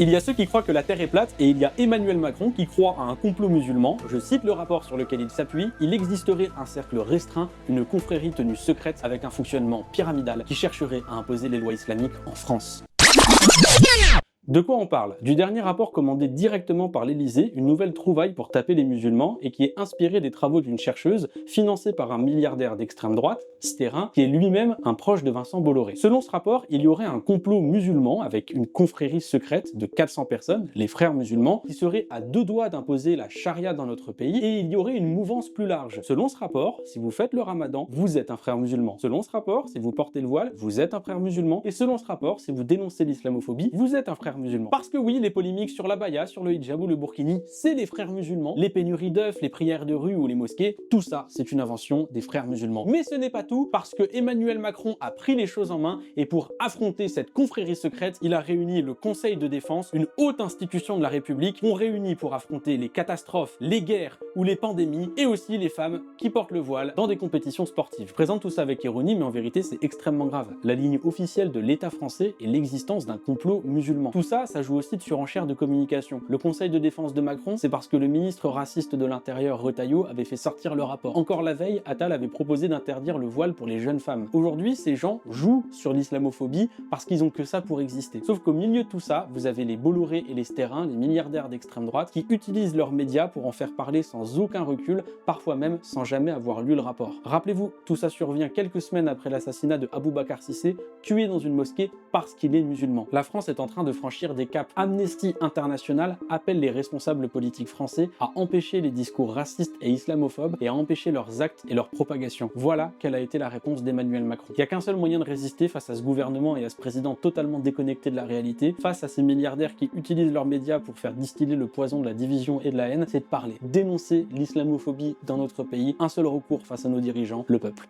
Il y a ceux qui croient que la Terre est plate et il y a Emmanuel Macron qui croit à un complot musulman. Je cite le rapport sur lequel il s'appuie. Il existerait un cercle restreint, une confrérie tenue secrète avec un fonctionnement pyramidal qui chercherait à imposer les lois islamiques en France. De quoi on parle? Du dernier rapport commandé directement par l'Élysée, une nouvelle trouvaille pour taper les musulmans et qui est inspiré des travaux d'une chercheuse financée par un milliardaire d'extrême droite, Sterrin, qui est lui-même un proche de Vincent Bolloré. Selon ce rapport, il y aurait un complot musulman avec une confrérie secrète de 400 personnes, les frères musulmans, qui seraient à deux doigts d'imposer la charia dans notre pays et il y aurait une mouvance plus large. Selon ce rapport, si vous faites le ramadan, vous êtes un frère musulman. Selon ce rapport, si vous portez le voile, vous êtes un frère musulman. Et selon ce rapport, si vous dénoncez l'islamophobie, vous êtes un frère musulman. Parce que oui, les polémiques sur l'abaya, sur le hijab ou le burkini, c'est les frères musulmans. Les pénuries d'œufs, les prières de rue ou les mosquées, tout ça, c'est une invention des frères musulmans. Mais ce n'est pas tout, parce que Emmanuel Macron a pris les choses en main et pour affronter cette confrérie secrète, il a réuni le Conseil de défense, une haute institution de la République, qu'on réunit pour affronter les catastrophes, les guerres ou les pandémies, et aussi les femmes qui portent le voile dans des compétitions sportives. Je présente tout ça avec ironie, mais en vérité, c'est extrêmement grave. La ligne officielle de l'État français est l'existence d'un complot musulman. Tout ça, ça joue aussi de surenchère de communication. Le Conseil de défense de Macron, c'est parce que le ministre raciste de l'Intérieur, Retailleau, avait fait sortir le rapport. Encore la veille, Attal avait proposé d'interdire le voile pour les jeunes femmes. Aujourd'hui, ces gens jouent sur l'islamophobie parce qu'ils ont que ça pour exister. Sauf qu'au milieu de tout ça, vous avez les Bolloré et les Sterrin, les milliardaires d'extrême droite, qui utilisent leurs médias pour en faire parler sans aucun recul, parfois même sans jamais avoir lu le rapport. Rappelez-vous, tout ça survient quelques semaines après l'assassinat de Boubacar Cissé, tué dans une mosquée parce qu'il est musulman. La France est en train de franchir des caps. Amnesty International appelle les responsables politiques français à empêcher les discours racistes et islamophobes et à empêcher leurs actes et leur propagation. Voilà quelle a été la réponse d'Emmanuel Macron. Il n'y a qu'un seul moyen de résister face à ce gouvernement et à ce président totalement déconnecté de la réalité, face à ces milliardaires qui utilisent leurs médias pour faire distiller le poison de la division et de la haine, c'est de parler, dénoncer l'islamophobie dans notre pays. Un seul recours face à nos dirigeants, le peuple.